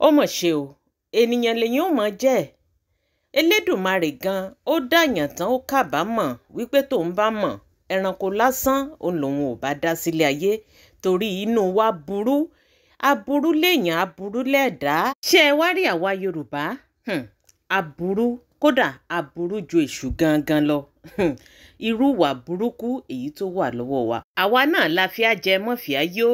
ó mọ̀ ṣe o ènìyàn lèyìn ó mọ̀ jẹ́ Elédùmarè gan ó dàyàn tán ó kábàámọ̀ wípé tóun bá mọ̀ ẹranko lásán òun lòun ò bá dá sílé ayé torí inú wa burú aburú lèèyàn aburú lẹ̀dá ṣé ẹ wá rí àwa Yorùbá aburú kódà aburú ju èṣù gangan lọ irú wà burúkú èyí tó wà lọ́wọ́ wa àwa náà la fi á jẹ mọ́fìá yó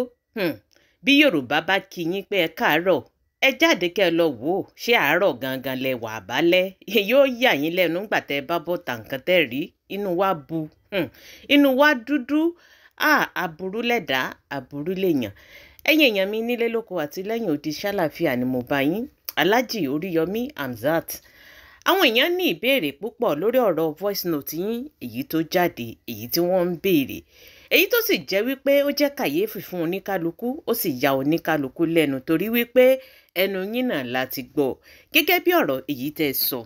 bí Yorùbá bá kí yín pé ẹ káàárọ̀ ẹ jáde kẹ́ ẹ lọ wò ó ṣé àárọ̀ gangan lẹ wà bálẹ̀ yóò yà yín lẹ́nu nígbà tẹ́ ẹ bá bọ́ tàǹkan tẹ́ rí inú wa bu inú wa dúdú aburú lẹ̀dá aburú lèèyàn ẹ̀yin èèyàn mi nílé lóko àti lẹ́yìn odi ṣàlàfíà ni mo bá yín Alhaji Oríyọmí Hamzat àwọn èèyàn ní ìbéèrè púpọ̀ lórí ọ̀rọ̀ voice note yín èyí tó jáde èyí tí wọ́n ń béèrè èyí tó sì jẹ́ wípé ó jẹ́ kàyéfì fún oníkálukú ó sì ya oníkálukú lẹ́nu torí wípé ẹnu yín náà láti gbọ́ gẹ́gẹ́ bí ọ̀rọ̀ èyí tẹ́ sọ.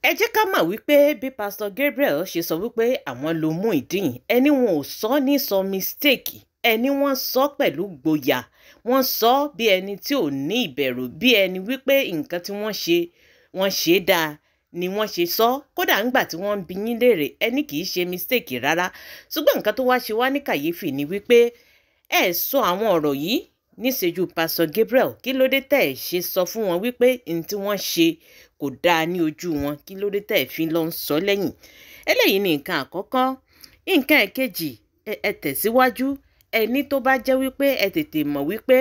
ẹ jẹ́ ká mọ̀ wípé bí Pastor Gabriel ṣe sọ wípé àwọn ló Muyideen ẹni wọn ò sọ ní sọ mistake ẹni wọ́n sọ pẹ̀lú gboyà wọ́n sọ bí ẹni tí ò ní ìbẹ̀rù bí ẹni wípé nǹkan tí wọ́n ṣe dáa ni wọ́n ṣe sọ kódà ńgbà tí wọ́n ń bi yín léèrè ẹni kì í ṣe mistake rárá ṣùgbọ́n nǹkan tó wá ṣe wá ní kàyéfì ni wípé ẹ sọ àwọn ọ̀rọ̀ yìí níṣẹ́jú Pastor Gabriel kí ló dé tẹ́ ẹ ṣe sọ fún wọn wípé n tí wọ́n ṣe kò dáa ní ojú wọn kí ló dé tẹ́ ẹ fi lọ ń sọ lẹ́yìn eléyìí ni nǹkan àkọ́kọ́ nǹkan ẹ̀kejì ẹ tẹ̀síwájú ẹni tó bá jẹ́ wípé ẹ tètè mọ̀ wípé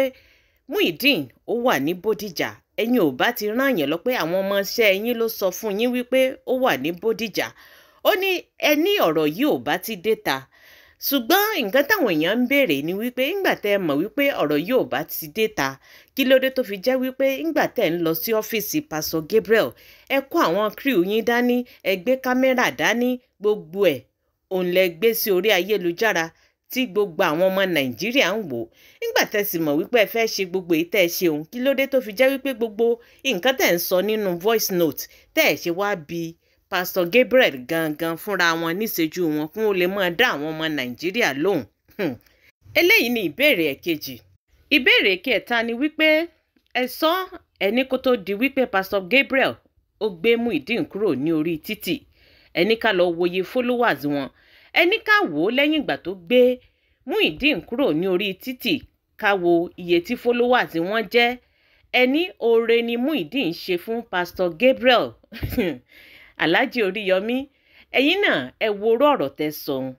Muyideen ó wà ní Bódìjà ẹ̀yin ò bá ti rán yẹn lọ pé àwọn ọmọ iṣẹ́ ẹ̀yin ló sọ fún yín wípé ó wà ní Bódìjà ó ní ẹni ọ̀rọ̀ yìí ò bá ti dé ta ṣùgbọ́n nǹkan táwọn èèyàn ń béèrè ni wípé ńgbà tẹ́ ẹ mọ̀ wípé ọ̀rọ̀ yìí ò bá ti dé ta kí ló dé tó fi jẹ́ wípé ńgbà tẹ́ ń lọ sí ọ́fíìsì Pastor Gabriel ẹ kó àwọn crew yín dání ẹ gbé kámẹ́rà dání gbogbo ẹ̀ òun lẹ gbé sí orí ayélujára tí gbogbo àwọn ọmọ Nàìjíríà ń wò nígbà tẹ́ sì mọ̀ wípé ẹ fẹ́ ṣe gbogbo èyí tẹ́ ẹ ṣe òun kí ló dé tó fi jẹ́ wípé gbogbo nǹkan tẹ́ ń sọ nínú voice note tẹ́ ẹ ṣe wá bí Pastor Gabriel gangan fúnra wọn níṣẹ́jú wọn kún ó lè máa dá àwọn ọmọ Nàìjíríà lóhùn eléyìí ni ìbéèrè ẹ̀kejì ìbéèrè kẹta ni wípé ẹ sọ ẹni kó tó di wípé Pastor Gabriel ó gbé Muyideen kúrò ní orí títì ẹni ká lọ wòye followers wọn ẹni ká wò ó lẹ́yìn ìgbà tó gbé Muyideen kúrò ní orí títì ká wo iye tí followers wọn jẹ́ ẹni oore ni Muyideen ṣe fún Pastor Gabriel Alhaji Oríyọmí ẹ̀yin náà ẹ wo orú ọ̀rọ̀ tẹ́ sọ ohun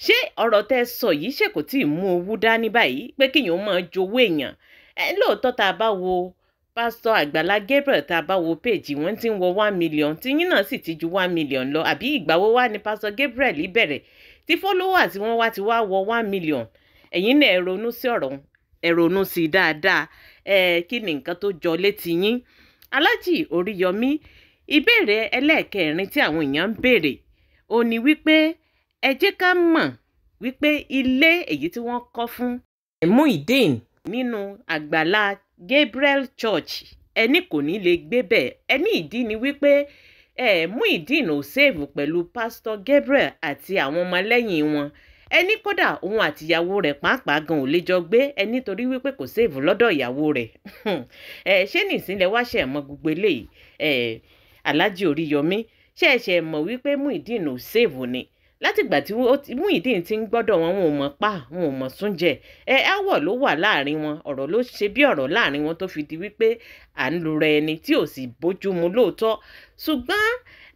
ṣé ọ̀rọ̀ tẹ́ sọ yìí ṣe kò tí ì mú owó dání báyìí pé kíyàn máa jowó èèyàn lóòótọ́ tá a bá wo Pastor Àgbàlá Gabriel tá a bá wo péèjì wọ́n ti ń wọ 1 million tí yín náà sì ti ju 1 million lọ àbí ìgbàwo wá ní Pastor Gabriel bẹ̀rẹ̀ tí followers wọn wá ti wá wọ 1 million ẹ̀yin náà ẹ ronú sí ọ̀rọ̀ ẹ ronú sí i dáadáa kí ni nǹkan tó jọ létí yín Alhaji Oríyọmí ìbéèrè ẹlẹ́ẹ̀kẹrin tí àwọn èèyàn ń béèrè ó ní wípé ẹ jẹ́ ká mọ̀ wípé ilé èyí tí wọ́n kọ́ fún Muyideen nínú àgbàlá Gabriel Church ẹni kò ní lè gbé bẹ́ẹ̀ ẹni ìdí ni wípé Muyideen ò sèvù pẹ̀lú Pastor Gabriel àti àwọn ọmọlẹ́yìn wọn ẹni kódà òun àtìyàwó rẹ̀ pàápàá gan ò lè jọ gbé ẹni torí wípé kò sèvù lọ́dọ̀ ìyàwó rẹ̀ ṣé nìsínlẹ̀ wá ṣe mọ̀ gbogbo eléyìí Alhaji Oríyọmí ṣe ẹ̀ṣẹ̀ mọ̀ wípé Muyideen ò sèvù ni látìgbà tí Muyideen ti ń gbọ́dọ̀ wọn ò mọ̀ pa wọn ò mọ̀ súnjẹ áwọ̀ ló wà láàrin wọn ọ̀rọ̀ ló ṣe bí ọ̀rọ̀ láàrin wọn tó fi di wípé à ń lura ẹni tí ò sì bójú mu lóòótọ́ ṣùgbọ́n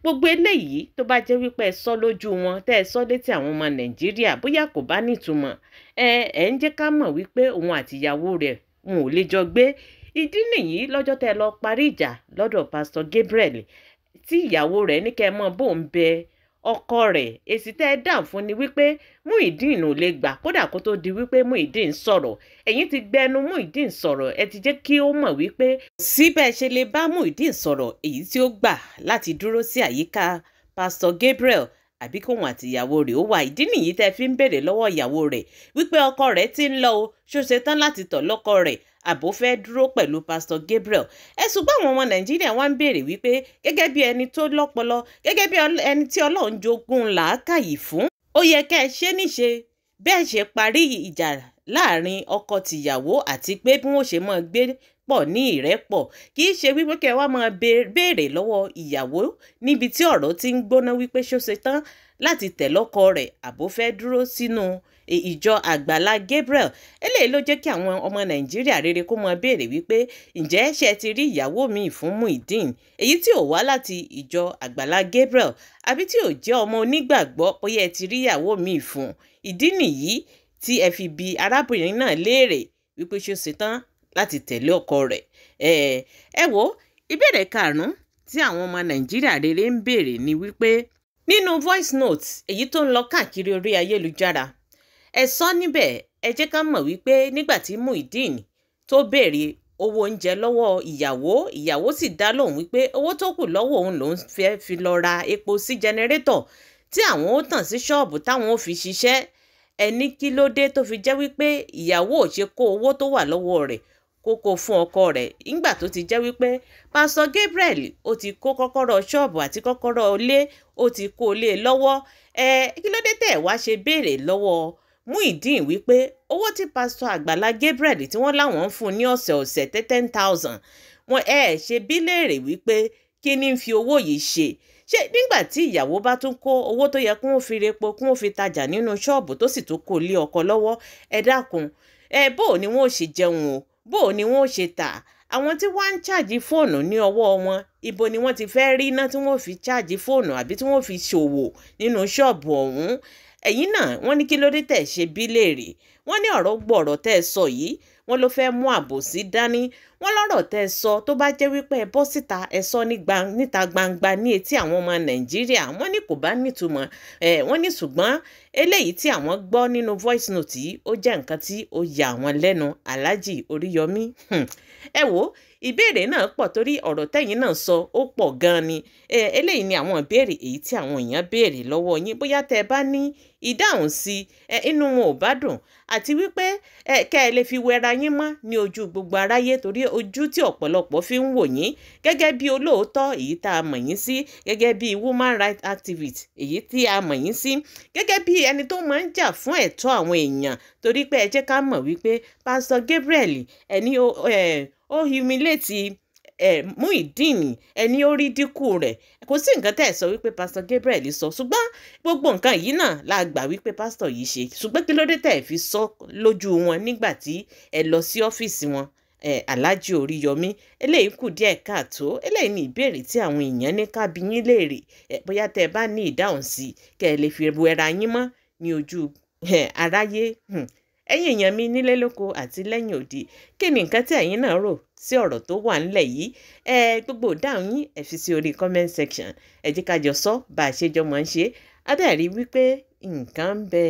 gbogbo eléyìí tó bá jẹ́ wípé ẹ sọ lójú wọn tẹ́ ẹ sọ létí àwọn ọmọ Nàìjíríà bóyá kò bá nítumọ̀ ẹ ń jẹ́ ká mọ̀ wípé òun àtìyàwó rẹ̀ wọn ò lè jọ gbé ìdí nìyí lọ́jọ́ tẹ́ ẹ lọ parí ìjà lọ́dọ̀ Pastor Gabriel tí ìyàwó rẹ̀ ní kẹ́ ẹ mọ̀ bó ń bẹ ọkọ rẹ̀ èsì tẹ́ ẹ dàn fún ni wípé Muyideen ò lè gbà kódà kó tó di wípé Muyideen sọ̀rọ̀ ẹ̀yin ti gbẹnu Muyideen sọ̀rọ̀ ẹ ti jẹ́ kí ó mọ̀ wípé síbẹ̀ ṣe lè bá Muyideen sọ̀rọ̀ èyí tí ó gbà láti dúró sí àyíká Pastor Gabriel àbí kóhun àti ìyàwó rẹ̀ ó wà ìdí nìyí tẹ́ fi ń béèrè lọ́wọ́ ìyàwó rẹ̀ wípé ọkọ rẹ̀ ti ń lọ o ṣó ṣe tán láti tọ̀ lọ́kọ rẹ̀ àbò fẹ́ dúró pẹ̀lú Pastor Gabriel ṣùgbọ́n àwọn ọmọ Nàìjíríà wá ń béèrè wípé gẹ́gẹ́ bí ẹni tó lọ́pọlọ gẹ́gẹ́ bí ẹni tí Ọlọ́run jogún làákàyè fún ó yẹ kẹ́ ẹ ṣe níṣe bẹ́ẹ̀ ṣe parí ìjà láàrin ọkọ tìyàwó àti pé bí wọ́n ṣe máa gbé pọ̀ ní ìrẹ́pọ̀. Kì í ṣe wípé kẹ́ wá máa béèrè lọ́wọ́ ìyàwó níbi tí ọ̀rọ̀ ti ń gbóná wípé ṣó ṣe tán láti tẹ̀lé ọkọ rẹ̀ àbó fẹ́ dúró sínú ìjọ Àgbàlá Gabriel. Eléyìí ló jẹ́ kí àwọn ọmọ Nàìjíríà rere kó máa béèrè wípé ǹjẹ́ ṣé ẹ ti rí ìyàwó mi fún Muyideen èyí tí ò wá láti ìjọ Àgbàlá Gabriel àbí tí ò jẹ́ ọmọ onígbàgbọ́ bóyá ẹ ti rí ìyàwó mi fún. Ìdí nìyí tí ẹ fi bi arábìnrin náà léèrè wípé ṣó ṣe tán láti tẹ̀lé ọkọ rẹ̀. Ẹ wo ìbéèrè karùn-ún tí àwọn ọmọ Nàìjíríà rere ń béèrè ni wípé nínú voice note èyí tó ń lọ káàkiri orí ayélujára ẹ sọ níbẹ̀ ẹ jẹ́ ká mọ̀ wípé nígbà tí Muyideen tó béèrè owó oúnjẹ lọ́wọ́ ìyàwó sì dá lóhùn wípé owó tó kù lọ́wọ́ òun lòún fẹ́ fi lọ ra epo sí jẹnẹrétọ̀ tí àwọn ó tàn sí ṣọ́ọ̀bù táwọn ó fi ṣiṣẹ́. Ẹni kí ló dé tó fi jẹ́ wípé ìyàwó ò ṣe kó owó tó wà lọ́wọ́ rẹ̀ kókó fún ọkọ rẹ̀ nígbà tó ti jẹ́ wípé pásítọ̀ Gabriel ó ti kó kọ́kọ́rọ́ ṣọ́ọ̀bù àti kọ́kọ́rọ́ ilé ó ti kó lé lọ́wọ́. Kí ló dé tẹ̀ wá ṣe béèrè lọ́wọ́ Muyideen wípé owó tí pásítọ̀ Àgbàlá Gabriel tí wọ́n láwọn ń fún ní ọ̀sẹ̀ọ̀sẹ̀ 10,000 wọn ṣe bí léèrè wípé kí ni ń fi owó yìí ṣe. Ṣé nígbà tí ìyàwó bá tún kó owó tó yẹ kí wọ́n fi repo kí wọ́n fi tajà nínú ṣọ́ọ̀bù tó sì tún kó lé ọkọ lọ́wọ́ ẹ dákun bó ni wọ́n ò ṣe jẹun o bó ni wọ́n ò ṣe tà àwọn tí wọ́n ń ṣáàjì fóònù ní ọwọ́ wọn ibo ni wọ́n ti fẹ́ rí iná tí wọ́n fi ṣáàjì fóònù àbí tí wọ́n fi ṣòwò nínú ṣọ́ọ̀bù ọ̀hún. Ẹ̀yin náà wọ́n ní kí ló dé tẹ̀ ṣe bí léèrè wọ́n ní ọ̀rọ̀ gbọ̀rọ̀ tẹ́ ẹ sọ yìí wọ́n ló fẹ́ mú àbòsí dání wọ́n lọ́rọ̀ tẹ́ ẹ sọ tó bá jẹ́ wípé ẹ bọ́ síta ẹ sọ níta gbangba ní etí àwọn ọmọ Nàìjíríà wọ́n ní kò bá nítumọ̀ wọ́n ní ṣùgbọ́n eléyìí tí àwọn gbọ́ nínú voice note yìí ó jẹ́ nǹkan tí ó yà wọ́n lẹ́nu Alhaji Oríyọmí. Ẹ wo ìbéèrè náà pọ̀ torí ọ̀rọ̀ tẹ́yìn náà sọ ó pọ̀ gan-an ni eléyìí ni àwọn ìbéèrè èyí tí àwọn èèyàn béèrè lọ́wọ́ yín bóyá tẹ́ ẹ bá ní ìdáhùn sí inú wọn ò bá dùn àti wípé kẹ́ ẹ lè fi wẹra yín mọ́ ní ojú gbogbo aráyé torí ojú tí ọ̀pọ̀lọpọ̀ fi ń wò yín gẹ́gẹ́ bí olóòótọ́ èyí tá a mọ̀ yín sí gẹ́gẹ́ bí woman rights activist èyí tí a mọ̀ yín sí gẹ́gẹ́ bí ẹni tó máa ń jà fún ẹ̀tọ́ àwọn èèyàn torí pé ẹ jẹ́ ká mọ̀ wípé pásítọ̀ Gabriel ẹni ó humiliate Muyideen ẹni ó rí dínkù rẹ̀ kò sí nǹkan tẹ́ ẹ̀ sọ wípé pásítọ̀ Gabriel sọ ṣùgbọ́n gbogbo nǹkan yìí náà la gbà wípé pásítọ̀ yìí ṣe ṣùgbọ́n kí ló dé tẹ́ ẹ̀ fi sọ lójú wọn nígbà tí ẹ lọ sí ọ́fíìsì wọn Alhaji Oríyọmí eléyìí kù díẹ̀ káàtó eléyìí ní ìbéèrè tí àwọn èèyàn ní ká bi yín léèrè bóyá tẹ́ ẹ bá ní ìdáhùn sí kẹ́ ẹ lè fi wẹra yín mọ́ ní ojú aráyé. Ẹ̀yin èèyàn mi nílé lóko àti lẹ́yìn òdì kí ni nǹkan tí ẹ̀yin náà rò sí ọ̀rọ̀ tó wà ńlẹ̀ yìí gbogbo ìdáhùn yín ẹ fi sí orí comment section ẹ jẹ́ ká jọ sọ bá a ṣe jọ mọ̀ ń ṣe á dẹ̀ rí wípé nǹkan ń bẹ